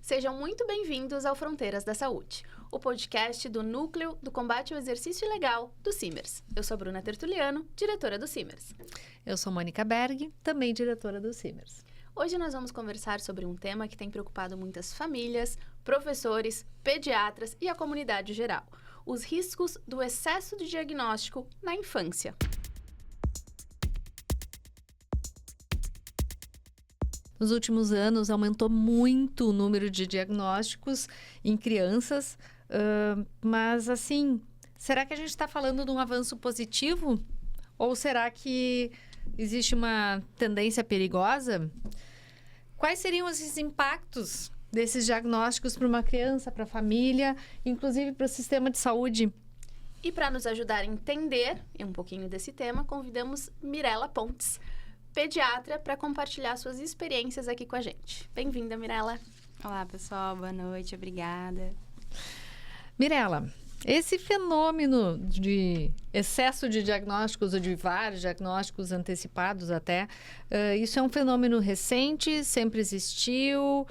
Sejam muito bem-vindos ao Fronteiras da Saúde, o podcast do Núcleo do Combate ao Exercício Ilegal do CIMERS. Eu sou Bruna Tertuliano, diretora do CIMERS. Eu sou Mônica Berg, também diretora do CIMERS. Hoje nós vamos conversar sobre um tema que tem preocupado muitas famílias, professores, pediatras e a comunidade geral: os riscos do excesso de diagnóstico na infância. Nos últimos anos, aumentou muito o número de diagnósticos em crianças, mas assim, será que a gente está falando de um avanço positivo? Ou será que existe uma tendência perigosa? Quais seriam esses impactos desses diagnósticos para uma criança, para a família, inclusive para o sistema de saúde? E para nos ajudar a entender um pouquinho desse tema, convidamos Mirela Pontes, pediatra, para compartilhar suas experiências aqui com a gente. Bem-vinda, Mirela. Olá, pessoal. Boa noite. Obrigada. Mirela, esse fenômeno de excesso de diagnósticos ou de vários diagnósticos antecipados até, isso é um fenômeno recente, sempre existiu,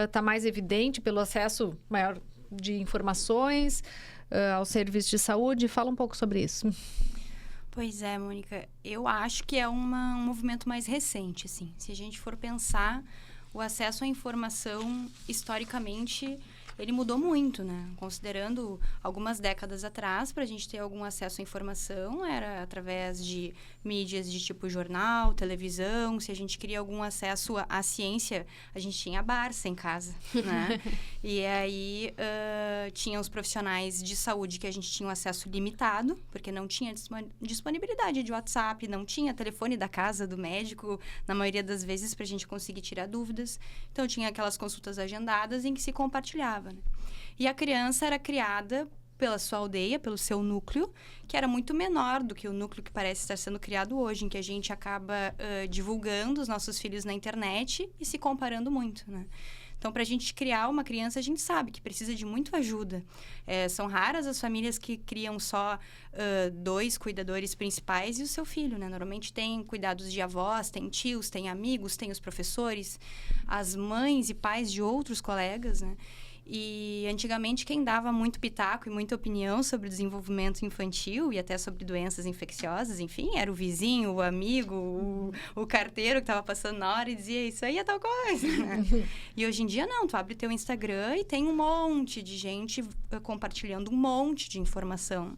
está mais evidente pelo acesso maior de informações aos serviços de saúde. Fala um pouco sobre isso. Pois é, Mônica. Eu acho que é um movimento mais recente, assim. Se a gente for pensar, o acesso à informação, historicamente, ele mudou muito, né? Considerando algumas décadas atrás, para a gente ter algum acesso à informação, era através de mídias de tipo jornal, televisão. Se a gente queria algum acesso à ciência, a gente tinha a Barça em casa, né? E aí, tinha os profissionais de saúde que a gente tinha um acesso limitado, porque não tinha disponibilidade de WhatsApp, não tinha telefone da casa do médico, na maioria das vezes, para a gente conseguir tirar dúvidas. Então, tinha aquelas consultas agendadas em que se compartilhava, né? E a criança era criada pela sua aldeia, pelo seu núcleo, que era muito menor do que o núcleo que parece estar sendo criado hoje, em que a gente acaba divulgando os nossos filhos na internet e se comparando muito, né? Então, para a gente criar uma criança, a gente sabe que precisa de muita ajuda. São raras as famílias que criam só 2 cuidadores principais e o seu filho, né? Normalmente tem cuidados de avós, tem tios, tem amigos, tem os professores, as mães e pais de outros colegas, né? E antigamente quem dava muito pitaco e muita opinião sobre o desenvolvimento infantil e até sobre doenças infecciosas, enfim, era o vizinho, o amigo, o carteiro que estava passando na hora e dizia: isso aí é tal coisa, né? E hoje em dia não, tu abre teu Instagram e tem um monte de gente compartilhando um monte de informação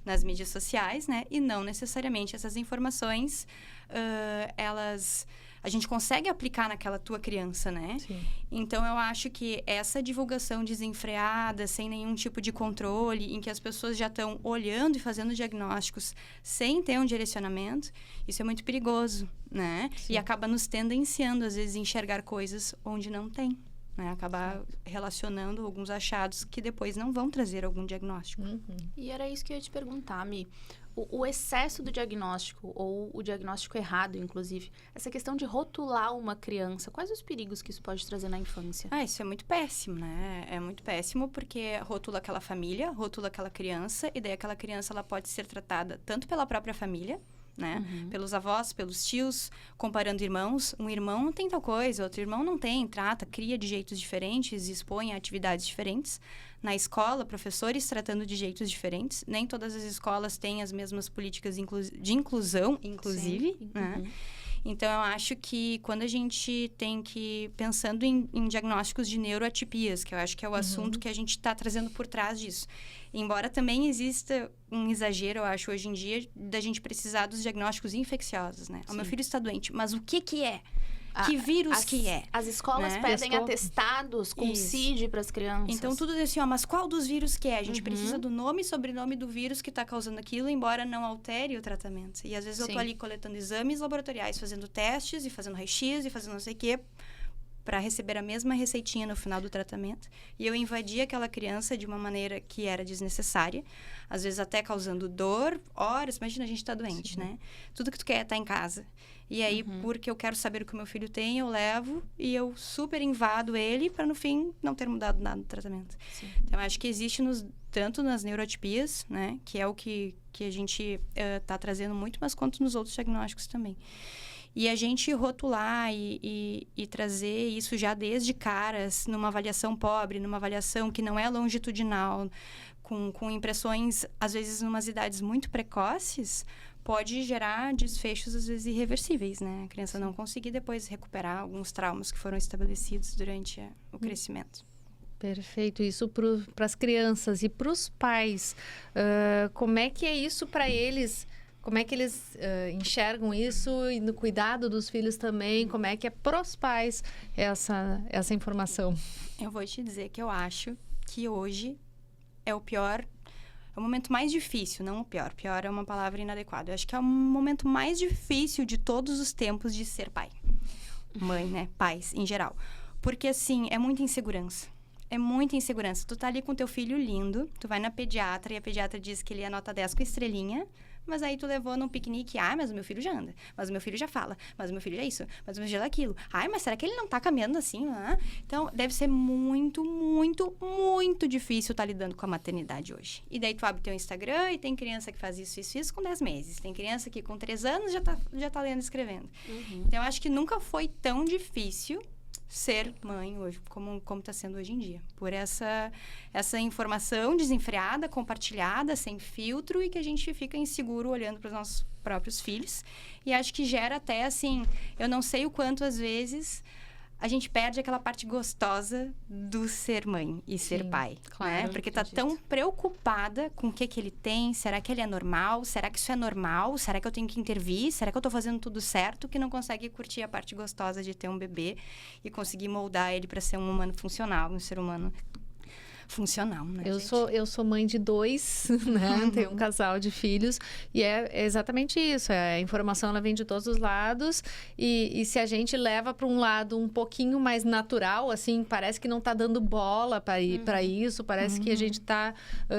nas mídias sociais, né? E não necessariamente essas informações, a gente consegue aplicar naquela tua criança, né? Sim. Então, eu acho que essa divulgação desenfreada, sem nenhum tipo de controle, em que as pessoas já estão olhando e fazendo diagnósticos sem ter um direcionamento, isso é muito perigoso, né? Sim. E acaba nos tendenciando, às vezes, a enxergar coisas onde não tem, né? Acabar relacionando alguns achados que depois não vão trazer algum diagnóstico. E era isso que eu ia te perguntar, Mi. O excesso do diagnóstico, ou o diagnóstico errado, inclusive, essa questão de rotular uma criança, quais os perigos que isso pode trazer na infância? Isso é muito péssimo, né? É muito péssimo porque rotula aquela família, rotula aquela criança, e daí aquela criança ela pode ser tratada tanto pela própria família, né? Pelos avós, pelos tios, comparando irmãos. Um irmão tem tal coisa, outro irmão não tem, trata, cria de jeitos diferentes, expõe a atividades diferentes. Na escola, professores tratando de jeitos diferentes. Nem todas as escolas têm as mesmas políticas de inclusão, inclusive, né? Então, eu acho que quando a gente tem que... Pensando em diagnósticos de neuroatipias, que eu acho que é o assunto que a gente está trazendo por trás disso. Embora também exista um exagero, eu acho, hoje em dia, da gente precisar dos diagnósticos infecciosos, né? O meu filho está doente, mas o que é? Que vírus que é? As escolas né? pedem atestados com CID para as crianças. Então, tudo assim, mas qual dos vírus que é? A gente precisa do nome e sobrenome do vírus que está causando aquilo, embora não altere o tratamento. E, às vezes, eu estou ali coletando exames laboratoriais, fazendo testes e fazendo raio-x e fazendo não sei o quê, para receber a mesma receitinha no final do tratamento. E eu invadi aquela criança de uma maneira que era desnecessária, às vezes até causando dor, horas. Imagina, a gente tá doente, né? Tudo que tu quer é estar em casa. E aí, porque eu quero saber o que o meu filho tem, eu levo e eu super invado ele para, no fim, não ter mudado nada no tratamento. Sim. Então, eu acho que existe tanto nas neuroatipias, né? Que é o que a gente tá trazendo muito, mas quanto nos outros diagnósticos também. E a gente rotular e trazer isso já desde caras, numa avaliação pobre, numa avaliação que não é longitudinal, com impressões, às vezes, em umas idades muito precoces, pode gerar desfechos, às vezes, irreversíveis, né? A criança não conseguir depois recuperar alguns traumas que foram estabelecidos durante o crescimento. Perfeito, isso para as crianças e para os pais. Como é que é isso para eles? Como é que eles enxergam isso e no cuidado dos filhos também? Como é que é para os pais essa informação? Eu vou te dizer que eu acho que hoje é o pior, é o momento mais difícil, não o pior. Pior é uma palavra inadequada. Eu acho que é o momento mais difícil de todos os tempos de ser pai. Mãe, né? Pais, em geral. Porque, assim, é muita insegurança. É muita insegurança. Tu tá ali com teu filho lindo, tu vai na pediatra e a pediatra diz que ele é nota 10 com estrelinha, mas aí tu levou num piquenique, mas o meu filho já anda, mas o meu filho já fala, mas o meu filho já isso, mas o meu filho já aquilo. Mas será que ele não tá caminhando assim? Então, deve ser muito, muito, muito difícil tá lidando com a maternidade hoje. E daí tu abre teu Instagram e tem criança que faz isso com 10 meses. Tem criança que com 3 anos já tá lendo e escrevendo. Então, eu acho que nunca foi tão difícil ser mãe hoje, como está sendo hoje em dia. Por essa informação desenfreada, compartilhada, sem filtro, e que a gente fica inseguro olhando para os nossos próprios filhos. E acho que gera até, assim, eu não sei o quanto, às vezes, a gente perde aquela parte gostosa do ser mãe e ser pai, claro, né? Porque tá tão preocupada com o que ele tem, será que ele é normal? Será que isso é normal? Será que eu tenho que intervir? Será que eu tô fazendo tudo certo? Que não consegue curtir a parte gostosa de ter um bebê e conseguir moldar ele para ser um humano funcional, um ser humano funcional, né, eu sou mãe de 2, né? Tenho um casal de filhos e é exatamente isso. A informação ela vem de todos os lados e se a gente leva para um lado um pouquinho mais natural, assim, parece que não está dando bola para isso, parece que a gente está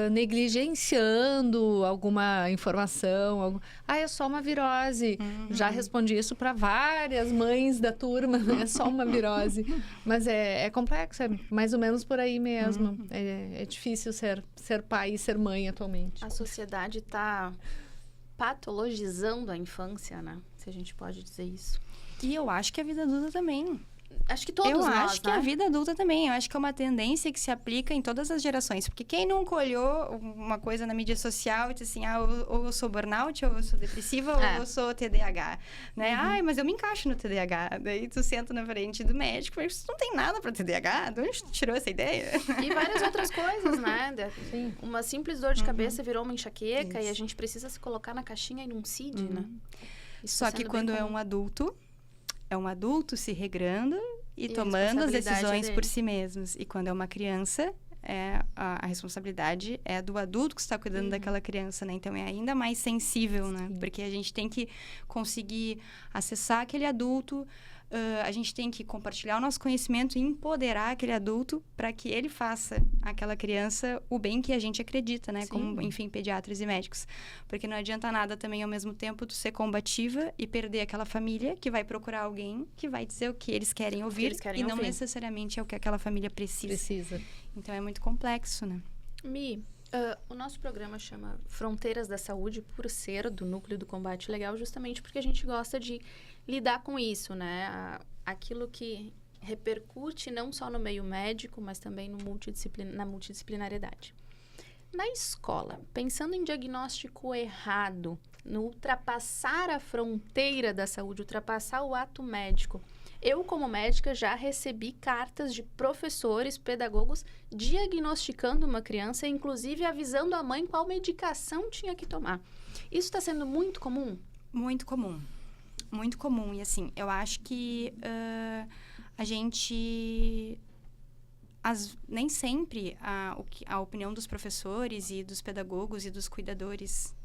negligenciando alguma informação. É só uma virose. Já respondi isso para várias mães da turma, né? É só uma virose. Mas é complexo, é mais ou menos por aí mesmo. É difícil ser pai e ser mãe atualmente. A sociedade está patologizando a infância, né? Se a gente pode dizer isso. E eu acho que a vida adulta também. Acho que todos nós, Eu acho que a vida adulta também. Eu acho que é uma tendência que se aplica em todas as gerações. Porque quem nunca olhou uma coisa na mídia social e disse assim, ou eu sou burnout, ou eu sou depressiva, ou eu sou TDAH, né? Mas eu me encaixo no TDAH. Daí tu senta na frente do médico e tu não tem nada pra TDAH. De onde tu tirou essa ideia? E várias outras coisas, né? Sim. Uma simples dor de cabeça virou uma enxaqueca e a gente precisa se colocar na caixinha e num CID, né? Isso Só que quando é um adulto se regrando e tomando as decisões por si mesmos. E quando é uma criança, a responsabilidade é do adulto que está cuidando daquela criança, né? Então, é ainda mais sensível, né? Porque a gente tem que conseguir acessar aquele adulto, a gente tem que compartilhar o nosso conhecimento e empoderar aquele adulto para que ele faça àquela criança o bem que a gente acredita, né? Sim. Como, enfim, pediatras e médicos. Porque não adianta nada também, ao mesmo tempo, tu ser combativa e perder aquela família que vai procurar alguém que vai dizer o que eles querem ouvir e não necessariamente é o que aquela família precisa. Então, é muito complexo, né? Mi, o nosso programa chama Fronteiras da Saúde por ser do Núcleo do Combate Legal, justamente porque a gente gosta de lidar com isso, né? Aquilo que repercute não só no meio médico, mas também na multidisciplinariedade. Na escola, pensando em diagnóstico errado, no ultrapassar a fronteira da saúde, ultrapassar o ato médico, eu, como médica, já recebi cartas de professores, pedagogos, diagnosticando uma criança, inclusive avisando a mãe qual medicação tinha que tomar. Isso está sendo muito comum? Muito comum. Muito comum. E, assim, eu acho que a gente... nem sempre a opinião dos professores e dos pedagogos e dos cuidadores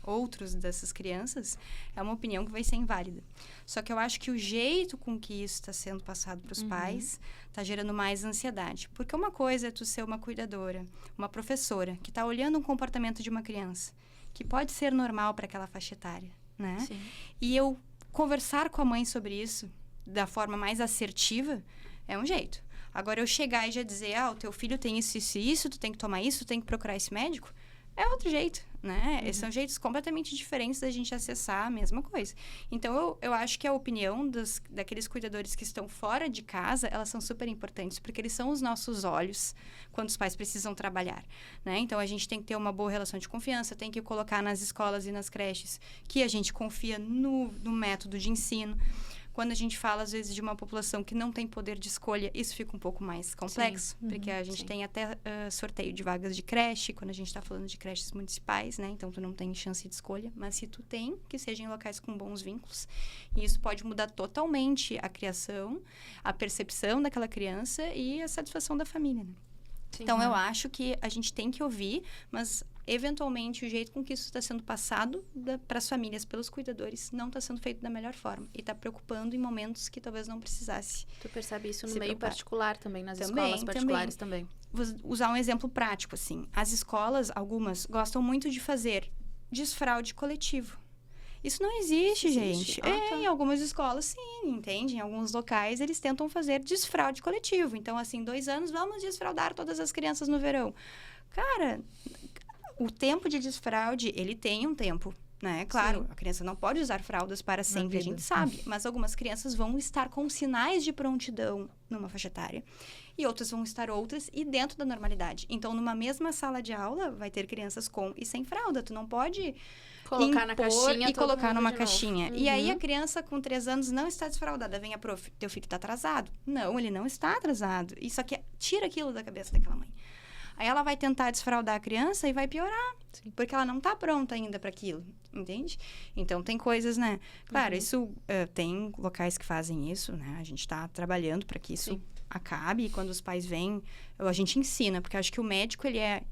outros dessas crianças é uma opinião que vai ser inválida. Só que eu acho que o jeito com que isso está sendo passado para os pais está gerando mais ansiedade. Porque uma coisa é tu ser uma cuidadora, uma professora, que está olhando um comportamento de uma criança, que pode ser normal para aquela faixa etária, né? Sim. E eu conversar com a mãe sobre isso da forma mais assertiva é um jeito. Agora, eu chegar e já dizer, o teu filho tem isso, isso e isso, tu tem que tomar isso, tu tem que procurar esse médico, é outro jeito, né? São jeitos completamente diferentes da gente acessar a mesma coisa. Então, eu acho que a opinião daqueles cuidadores que estão fora de casa, elas são super importantes, porque eles são os nossos olhos quando os pais precisam trabalhar, né? Então, a gente tem que ter uma boa relação de confiança, tem que colocar nas escolas e nas creches que a gente confia no método de ensino. Quando a gente fala, às vezes, de uma população que não tem poder de escolha, isso fica um pouco mais complexo, porque a gente tem até sorteio de vagas de creche, quando a gente está falando de creches municipais, né? Então, tu não tem chance de escolha, mas se tu tem, que seja em locais com bons vínculos. E isso pode mudar totalmente a criação, a percepção daquela criança e a satisfação da família, né? Sim. Então, eu acho que a gente tem que ouvir, mas eventualmente o jeito com que isso está sendo passado para as famílias, pelos cuidadores, não está sendo feito da melhor forma. E está preocupando em momentos que talvez não precisasse. Tu percebe isso no se meio preocupar. particular também, nas Também, escolas particulares também. Vou usar um exemplo prático, assim. As escolas, algumas, gostam muito de fazer desfraude coletivo. Isso não existe, Isso gente. existe? Ah, tá. Em algumas escolas, sim, entende? Em alguns locais, eles tentam fazer desfraude coletivo. Então, assim, 2 anos, vamos desfraudar todas as crianças no verão. Cara, o tempo de desfraude, ele tem um tempo, né? Claro, a criança não pode usar fraldas para sempre, a vida. gente sabe. Mas algumas crianças vão estar com sinais de prontidão numa faixa etária. E outras vão estar outras e dentro da normalidade. Então, numa mesma sala de aula, vai ter crianças com e sem fralda. Tu não pode Colocar na impor caixinha e todo colocar mundo numa de novo. caixinha. E aí, a criança com 3 anos não está desfraldada. Vem a prof, teu filho está atrasado. Não, ele não está atrasado. Isso aqui, tira aquilo da cabeça daquela mãe. Aí ela vai tentar desfraldar a criança e vai piorar. Sim. Porque ela não está pronta ainda para aquilo, entende? Então, tem coisas, né? Claro, isso tem locais que fazem isso, né? A gente está trabalhando para que isso acabe. E quando os pais vêm, a gente ensina. Porque eu acho que o médico, ele é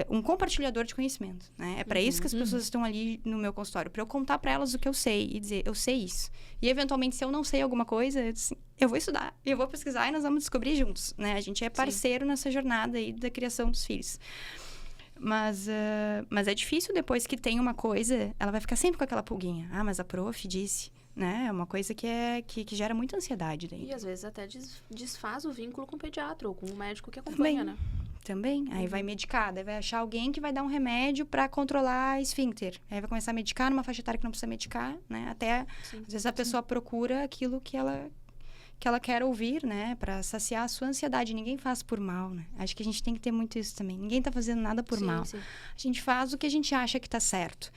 um compartilhador de conhecimento, né? É para isso que as pessoas estão ali no meu consultório. Para eu contar para elas o que eu sei e dizer, eu sei isso. E, eventualmente, se eu não sei alguma coisa, eu vou estudar, eu vou pesquisar e nós vamos descobrir juntos, né? A gente é parceiro nessa jornada aí da criação dos filhos. Mas é difícil depois que tem uma coisa, ela vai ficar sempre com aquela pulguinha. Ah, mas a prof disse, né? É uma coisa que gera muita ansiedade daí. E às vezes até desfaz o vínculo com o pediatra ou com o médico que acompanha, né? Também. Aí vai medicar, daí vai achar alguém que vai dar um remédio para controlar esfíncter. Aí vai começar a medicar numa faixa etária que não precisa medicar, né? Até, às vezes, a pessoa procura aquilo que ela quer ouvir, né? Para saciar a sua ansiedade. Ninguém faz por mal, né? Acho que a gente tem que ter muito isso também. Ninguém tá fazendo nada por mal. Sim. A gente faz o que a gente acha que tá certo.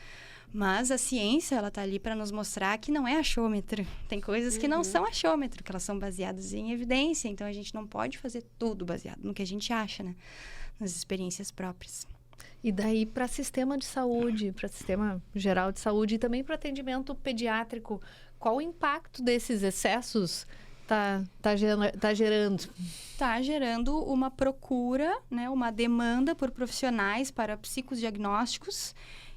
Mas a ciência, ela tá ali para nos mostrar que não é achômetro. Tem coisas que não são achômetro, que elas são baseadas em evidência. Então, a gente não pode fazer tudo baseado no que a gente acha, né? Nas experiências próprias. E daí para sistema de saúde, para sistema geral de saúde e também para atendimento pediátrico, qual o impacto desses excessos tá gerando? Está gerando uma procura, né? Uma demanda por profissionais para psicodiagnósticos.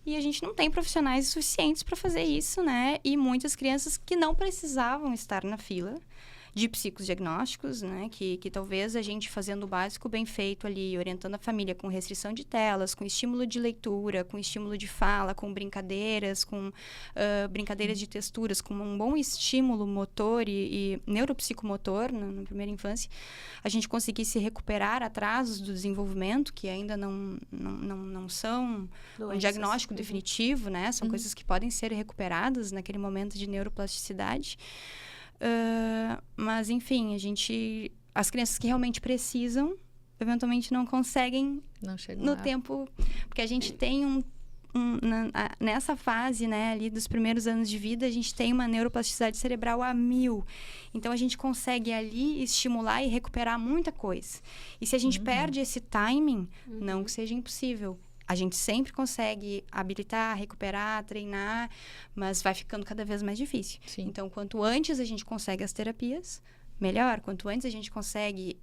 E a gente não tem profissionais suficientes para fazer isso, né? E muitas crianças que não precisavam estar na fila de psicodiagnósticos, né? Que talvez a gente fazendo o básico bem feito ali, orientando a família com restrição de telas, com estímulo de leitura, com estímulo de fala, com brincadeiras, com brincadeiras de texturas, com um bom estímulo motor e neuropsicomotor na primeira infância, a gente conseguisse recuperar atrasos do desenvolvimento, que ainda não são um diagnóstico definitivo, né? São coisas que podem ser recuperadas naquele momento de neuroplasticidade. Mas, enfim, as crianças que realmente precisam, eventualmente não conseguem no tempo, porque a gente tem nessa fase, né, ali dos primeiros anos de vida, a gente tem uma neuroplasticidade cerebral a 1000. Então, a gente consegue ali estimular e recuperar muita coisa. E se a gente perde esse timing, não que seja impossível. A gente sempre consegue habilitar, recuperar, treinar, mas vai ficando cada vez mais difícil. Sim. Então, quanto antes a gente consegue as terapias, melhor. Quanto antes a gente consegue,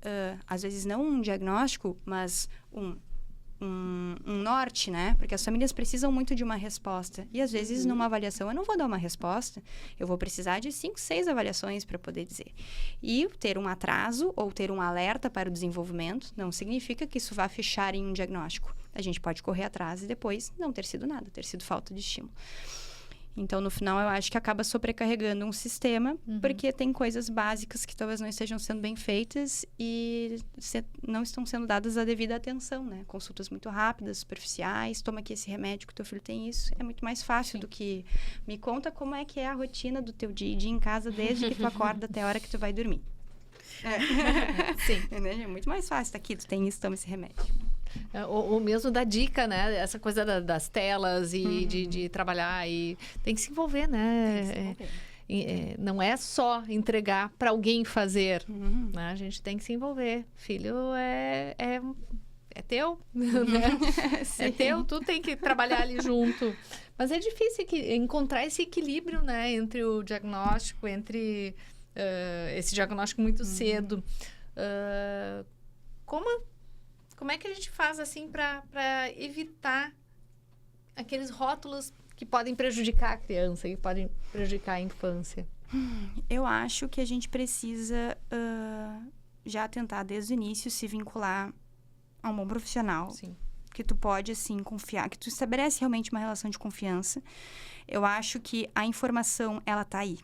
às vezes não um diagnóstico, mas um norte, né? Porque as famílias precisam muito de uma resposta. E, às vezes, numa avaliação, eu não vou dar uma resposta. Eu vou precisar de 5, 6 avaliações para poder dizer. E ter um atraso ou ter um alerta para o desenvolvimento não significa que isso vá fechar em um diagnóstico. A gente pode correr atrás e depois não ter sido nada, ter sido falta de estímulo. Então, no final, eu acho que acaba sobrecarregando um sistema, Uhum. porque tem coisas básicas que talvez não estejam sendo bem feitas e não estão sendo dadas a devida atenção, né? Consultas muito rápidas, superficiais, toma aqui esse remédio que teu filho tem isso. É muito mais fácil do que me conta como é que é a rotina do teu dia a dia em casa, desde que tu acorda até a hora que tu vai dormir. Sim. É muito mais fácil. Tá aqui, tu tem isso, toma esse remédio. O mesmo da dica, né? Essa coisa das telas e de trabalhar e tem que se envolver, né? Não é só entregar para alguém fazer, né? A gente tem que se envolver. Filho é teu, né? É teu, tu tem que trabalhar ali junto. Mas é difícil encontrar esse equilíbrio, né? Entre o diagnóstico, entre esse diagnóstico muito cedo. Como é que a gente faz, assim, para evitar aqueles rótulos que podem prejudicar a criança, que podem prejudicar a infância? Eu acho que a gente precisa já tentar, desde o início, se vincular a um bom profissional. Sim. Que tu pode, assim, confiar, que tu estabelece realmente uma relação de confiança. Eu acho que a informação, ela tá aí.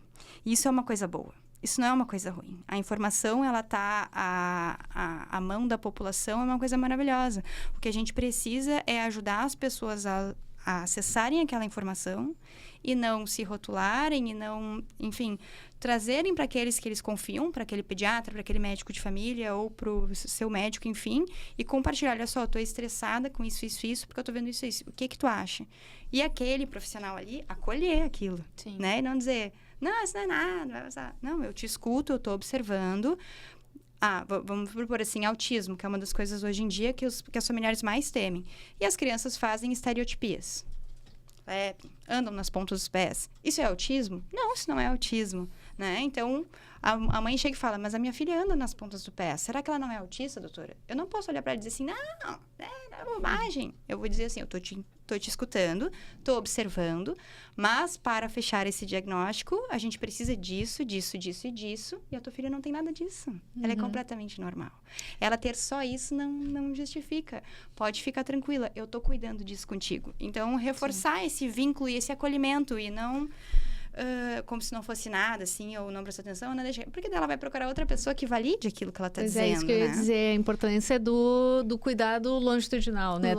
E isso é uma coisa boa. Isso não é uma coisa ruim. A informação, ela tá à mão da população, é uma coisa maravilhosa. O que a gente precisa é ajudar as pessoas a acessarem aquela informação e não se rotularem e não, enfim, trazerem para aqueles que eles confiam, para aquele pediatra, para aquele médico de família ou para o seu médico, enfim, e compartilhar, olha só, eu tô estressada com isso, porque eu tô vendo isso. O que tu acha? E aquele profissional ali acolher aquilo, Sim. né? E não dizer, não, isso não é nada, vai passar. Não, eu te escuto, eu tô observando. Vamos propor assim, autismo, que é uma das coisas hoje em dia que as familiares mais temem. E as crianças fazem estereotipias. Andam nas pontas dos pés. Isso é autismo? Não, isso não é autismo, né? Então, a mãe chega e fala, mas a minha filha anda nas pontas do pé. Será que ela não é autista, doutora? Eu não posso olhar para ela e dizer assim, não, é bobagem. Eu vou dizer assim, eu tô te escutando, tô observando, mas para fechar esse diagnóstico, a gente precisa disso, disso, disso e disso, e a tua filha não tem nada disso. Ela é completamente normal. Ela ter só isso não justifica. Pode ficar tranquila, eu tô cuidando disso contigo. Então, reforçar esse vínculo e esse acolhimento e não... como se não fosse nada, assim, ou não prestou atenção, não deixa... Porque daí ela vai procurar outra pessoa que valide aquilo que ela está dizendo, É isso que eu ia dizer, a importância do cuidado longitudinal, né?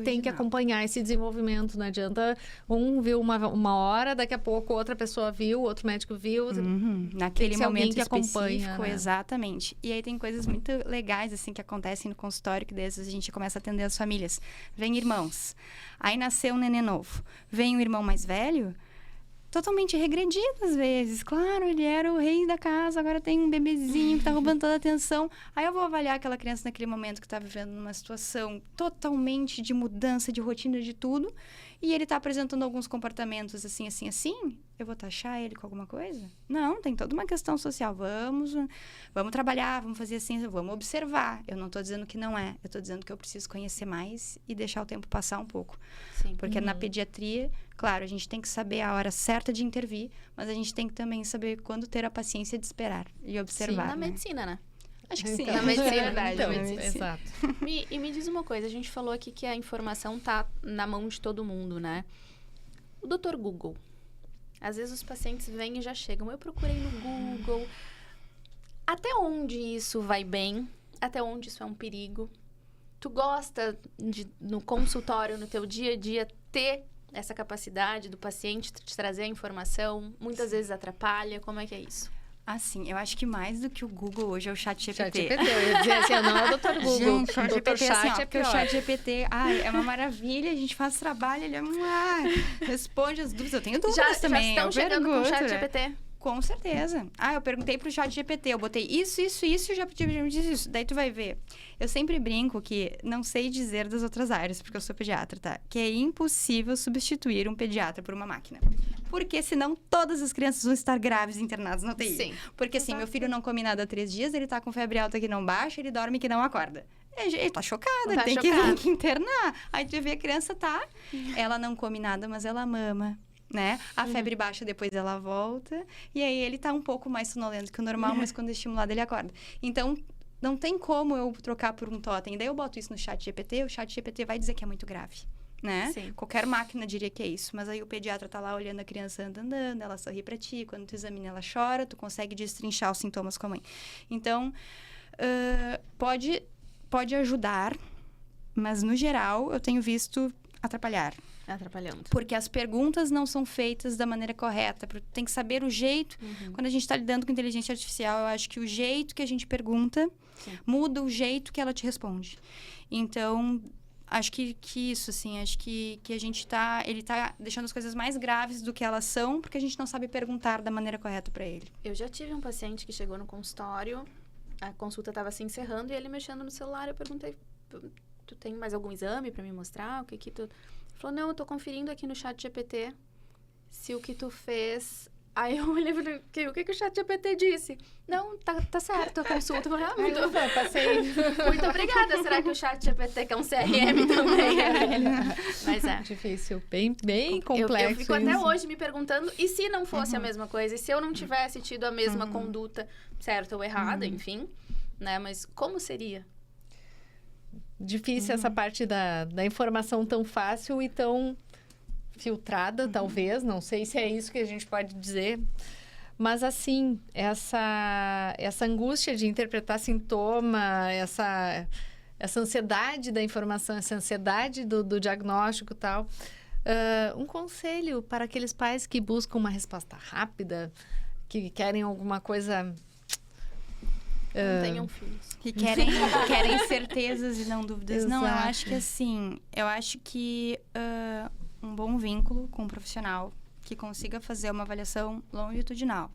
Tem que acompanhar esse desenvolvimento, não adianta viu uma hora, daqui a pouco outra pessoa viu, outro médico viu. Naquele momento que específico, acompanha, né? Exatamente. E aí tem coisas muito legais, assim, que acontecem no consultório, que desde a gente começa a atender as famílias. Vem irmãos, aí nasceu um nenê novo. Vem o irmão mais velho, totalmente regredido às vezes. Claro, ele era o rei da casa, agora tem um bebezinho que tá roubando toda a atenção. Aí eu vou avaliar aquela criança naquele momento que tá vivendo numa situação totalmente de mudança de rotina de tudo, e ele tá apresentando alguns comportamentos assim. Eu vou taxar ele com alguma coisa? Não, tem toda uma questão social. Vamos trabalhar, vamos fazer assim, vamos observar. Eu não tô dizendo que não é, eu tô dizendo que eu preciso conhecer mais e deixar o tempo passar um pouco. Sim. Porque na pediatria, claro, a gente tem que saber a hora certa de intervir, mas a gente tem que também saber quando ter a paciência de esperar e observar. Sim, na né? medicina, né? Acho que sim. Na medicina, é verdade. Então, na medicina. exato. Me diz uma coisa, a gente falou aqui que a informação tá na mão de todo mundo, né? O Dr. Google. Às vezes os pacientes vêm e já chegam. Eu procurei no Google. Até onde isso vai bem? Até onde isso é um perigo? Tu gosta no consultório, no teu dia a dia, ter essa capacidade do paciente te trazer a informação? Muitas vezes atrapalha. Como é que é isso? Assim, eu acho que mais do que o Google hoje é o ChatGPT. Eu ia dizer assim, não é o Dr. Google. Gente, o o Dr. GPT, Chat assim, ó, é porque o pior. ChatGPT, é uma maravilha, a gente faz trabalho, ele responde as dúvidas. Eu tenho dúvidas também. Já estão eu chegando com o pergunto, né? ChatGPT? Com certeza. Eu perguntei pro ChatGPT, eu botei isso, e já me disse isso. Daí tu vai ver. Eu sempre brinco que não sei dizer das outras áreas, porque eu sou pediatra, tá? Que é impossível substituir um pediatra por uma máquina. Porque senão todas as crianças vão estar grávidas e internadas na UTI. Sim. Porque assim, meu filho não come nada há 3 dias, ele tá com febre alta que não baixa, ele dorme que não acorda. Ele tá chocado, ele tem que internar. Aí tu vê a criança ela não come nada, mas ela mama. Né? A febre baixa, depois ela volta. E aí ele tá um pouco mais sonolento que o normal, mas quando é estimulado ele acorda. Então, não tem como eu trocar por um totem. Daí eu boto isso no ChatGPT, o ChatGPT vai dizer que é muito grave. né? Sim. Qualquer máquina diria que é isso. Mas aí o pediatra tá lá olhando a criança andando, ela sorri pra ti. Quando tu examina, ela chora. Tu consegue destrinchar os sintomas com a mãe. Então, pode ajudar, mas, no geral, eu tenho visto atrapalhar. Atrapalhando. Porque as perguntas não são feitas da maneira correta. Tem que saber o jeito. Quando a gente está lidando com inteligência artificial, eu acho que o jeito que a gente pergunta muda o jeito que ela te responde. Então, acho que isso, assim, acho que a gente ele tá deixando as coisas mais graves do que elas são, porque a gente não sabe perguntar da maneira correta para ele. Eu já tive um paciente que chegou no consultório, a consulta estava se encerrando e ele mexendo no celular. Eu perguntei, tu tem mais algum exame para me mostrar? O que tu... Ele falou, não, eu tô conferindo aqui no ChatGPT se o que tu fez... Aí eu olhei e falei, o que o ChatGPT disse? Não, tá certo a consulta. Eu falei, Passei. muito obrigada. Será que o ChatGPT quer um CRM também? Mas é. Difícil, bem complexo. Eu fico até isso. hoje me perguntando, e se não fosse a mesma coisa? E se eu não tivesse tido a mesma conduta, certa ou errada, enfim, né? Mas como seria? Difícil essa parte da informação tão fácil e tão filtrada, talvez. Não sei se é isso que a gente pode dizer. Mas, assim, essa angústia de interpretar sintoma, essa ansiedade da informação, essa ansiedade do diagnóstico e tal. Um conselho para aqueles pais que buscam uma resposta rápida, que querem alguma coisa... Não tenham filhos. Que querem certezas e não dúvidas. Exato. Não, eu acho que assim... Eu acho que um bom vínculo com um profissional que consiga fazer uma avaliação longitudinal.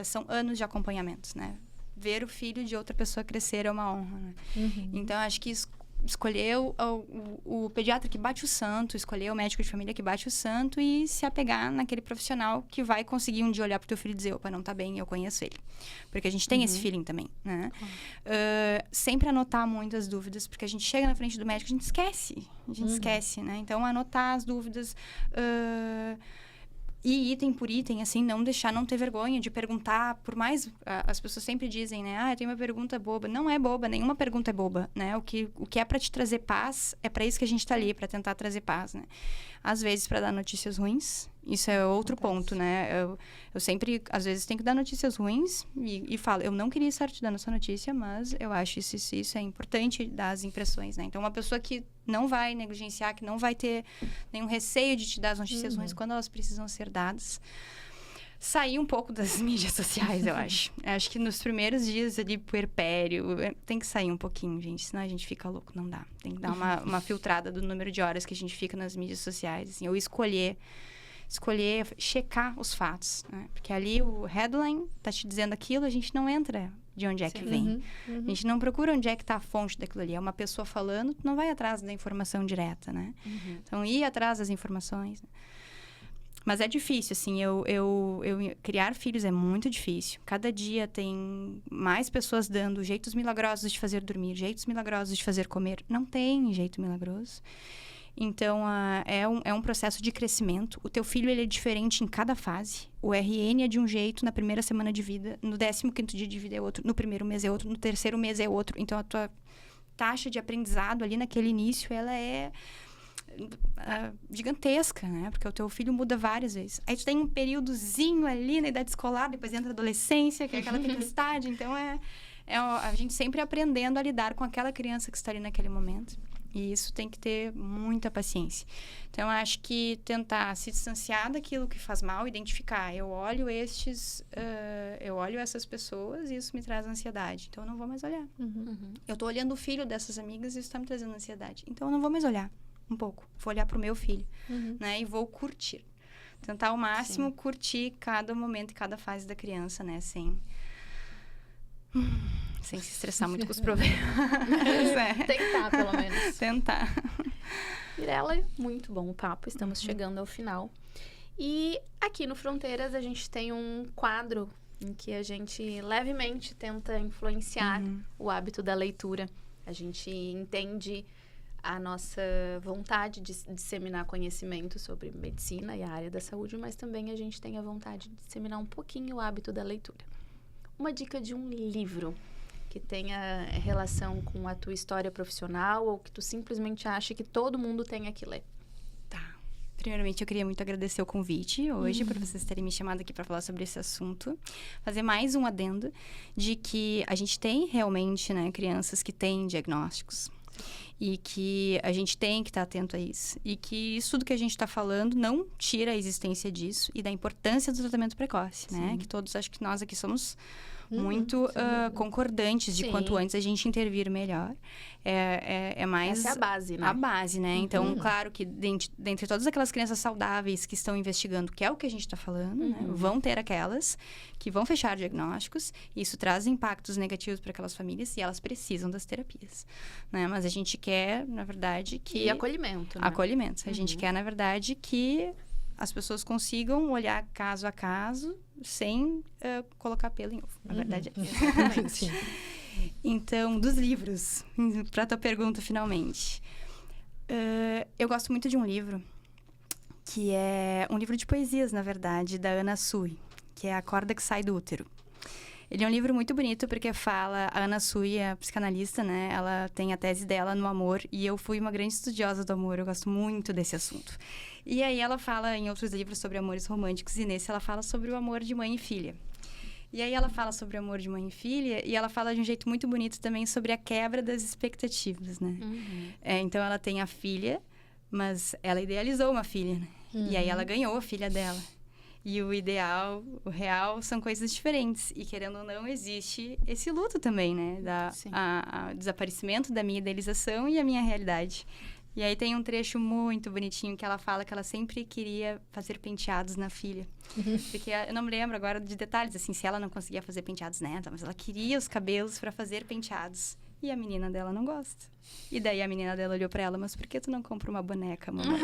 São anos de acompanhamentos, né? Ver o filho de outra pessoa crescer é uma honra, né? Então, acho que escolher o pediatra que bate o santo, escolher o médico de família que bate o santo e se apegar naquele profissional que vai conseguir um dia olhar pro teu filho e dizer, opa, não tá bem, eu conheço ele. Porque a gente tem esse feeling também, né? Sempre anotar muitas dúvidas, porque a gente chega na frente do médico, a gente esquece, né? Então, anotar as dúvidas... E item por item, assim, não ter vergonha de perguntar, por mais... As pessoas sempre dizem, né? Tem uma pergunta boba. Não é boba, nenhuma pergunta é boba, né? O que é para te trazer paz, é para isso que a gente tá ali, para tentar trazer paz, né? Às vezes, para dar notícias ruins, isso é outro ponto, né? Eu sempre, às vezes, tenho que dar notícias ruins e falo, eu não queria estar te dando essa notícia, mas eu acho isso é importante dar as impressões, né? Então, uma pessoa que não vai negligenciar, que não vai ter nenhum receio de te dar as notícias ruins quando elas precisam ser dadas. Sair um pouco das mídias sociais, eu acho. Acho que nos primeiros dias ali, puerpério, tem que sair um pouquinho, gente. Senão a gente fica louco, não dá. Tem que dar uma filtrada do número de horas que a gente fica nas mídias sociais, assim. Ou escolher, checar os fatos, né? Porque ali o headline tá te dizendo aquilo, a gente não entra de onde é que vem. A gente não procura onde é que tá a fonte daquilo ali. É uma pessoa falando, tu não vai atrás da informação direta, né? Então, ir atrás das informações. Mas é difícil, assim, criar filhos é muito difícil. Cada dia tem mais pessoas dando jeitos milagrosos de fazer dormir, jeitos milagrosos de fazer comer. Não tem jeito milagroso. Então, é um processo de crescimento. O teu filho, ele é diferente em cada fase. O RN é de um jeito na primeira semana de vida, no 15º dia de vida é outro, no primeiro mês é outro, no terceiro mês é outro. Então, a tua taxa de aprendizado ali naquele início, ela é... gigantesca, né? Porque o teu filho muda várias vezes. Aí tu tem um períodozinho ali na idade escolar, depois entra a adolescência, que é aquela tempestade. Então, a gente sempre aprendendo a lidar com aquela criança que está ali naquele momento. E isso tem que ter muita paciência. Então, eu acho que tentar se distanciar daquilo que faz mal, identificar. Eu olho essas pessoas e isso me traz ansiedade. Então, eu não vou mais olhar. Eu tô olhando o filho dessas amigas e isso está me trazendo ansiedade. Então, eu não vou mais olhar. Um pouco. Vou olhar pro meu filho, né? E vou curtir. Tentar ao máximo curtir cada momento e cada fase da criança, né? Sem se estressar muito com os problemas. Tentar, pelo menos. Tentar. Mirella, muito bom o papo. Estamos chegando ao final. E aqui no Fronteiras, a gente tem um quadro em que a gente levemente tenta influenciar o hábito da leitura. A gente entende a nossa vontade de disseminar conhecimento sobre medicina e a área da saúde, mas também a gente tem a vontade de disseminar um pouquinho o hábito da leitura. Uma dica de um livro que tenha relação com a tua história profissional ou que tu simplesmente acha que todo mundo tem que ler? Tá. Primeiramente, eu queria muito agradecer o convite hoje, por vocês terem me chamado aqui para falar sobre esse assunto. Fazer mais um adendo de que a gente tem realmente, né, crianças que têm diagnósticos. E que a gente tem que estar atento a isso. E que isso tudo que a gente está falando não tira a existência disso e da importância do tratamento precoce, né? Que todos, acho que nós aqui somos muito concordantes de quanto antes a gente intervir melhor. É mais... Essa é a base, né? A base, né? Então, claro que dentre todas aquelas crianças saudáveis que estão investigando, que é o que a gente está falando, né? Vão ter aquelas que vão fechar diagnósticos. E isso traz impactos negativos para aquelas famílias e elas precisam das terapias, né? Mas a gente quer, na verdade, que... E acolhimento, né? Acolhimento. A gente quer, na verdade, que as pessoas consigam olhar caso a caso sem colocar pelo em ovo. Na verdade, é isso. Então, dos livros, para a tua pergunta, finalmente. Eu gosto muito de um livro, que é um livro de poesias, na verdade, da Ana Sui, que é A Corda que Sai do Útero. Ele é um livro muito bonito porque fala... A Ana Sui é psicanalista, né? Ela tem a tese dela no amor e eu fui uma grande estudiosa do amor. Eu gosto muito desse assunto. E aí ela fala em outros livros sobre amores românticos e nesse ela fala sobre o amor de mãe e filha. E aí ela fala sobre o amor de mãe e filha e ela fala de um jeito muito bonito também sobre a quebra das expectativas, né? Então ela tem a filha, mas ela idealizou uma filha, né? E aí ela ganhou a filha dela. E o ideal, o real, são coisas diferentes. E, querendo ou não, existe esse luto também, né? O desaparecimento da minha idealização e a minha realidade. E aí tem um trecho muito bonitinho que ela fala que ela sempre queria fazer penteados na filha. Porque eu não me lembro agora de detalhes, assim, se ela não conseguia fazer penteados neta, mas ela queria os cabelos para fazer penteados. E a menina dela não gosta. E daí a menina dela olhou pra ela, mas por que tu não compra uma boneca, mamãe?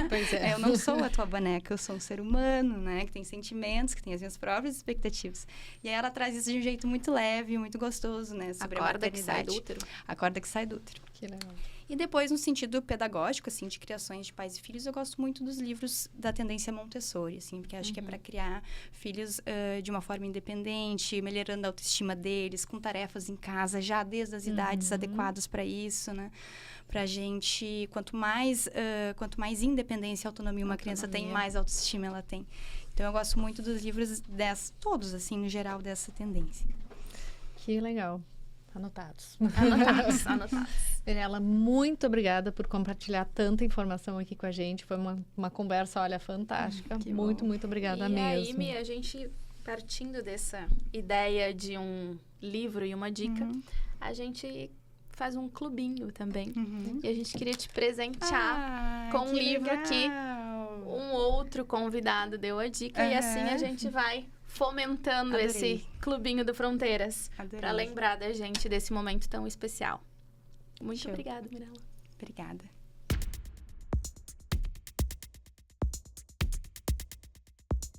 Pois é. Eu não sou a tua boneca, eu sou um ser humano, né? Que tem sentimentos, que tem as minhas próprias expectativas. E aí ela traz isso de um jeito muito leve, muito gostoso, né? Sobre a corda que sai do útero. A corda que sai do útero. Que legal. E depois, no sentido pedagógico, assim, de criações de pais e filhos, eu gosto muito dos livros da tendência Montessori, assim, porque acho que é para criar filhos de uma forma independente, melhorando a autoestima deles, com tarefas em casa, já desde as idades adequadas para isso, né? Pra gente, quanto mais independência e autonomia uma criança tem, mais autoestima ela tem. Então, eu gosto muito dos livros todos, assim, no geral, dessa tendência. Que legal. Anotados. Anotados. Mirela, muito obrigada por compartilhar tanta informação aqui com a gente. Foi uma conversa, olha, fantástica. Muito obrigada mesmo. E aí, Mi, a gente, partindo dessa ideia de um livro e uma dica, a gente faz um clubinho também. E a gente queria te presentear com um livro que um outro convidado deu a dica. E assim a gente vai fomentando esse clubinho do Fronteiras para lembrar da gente desse momento tão especial. Muito obrigada, Mirela. Obrigada.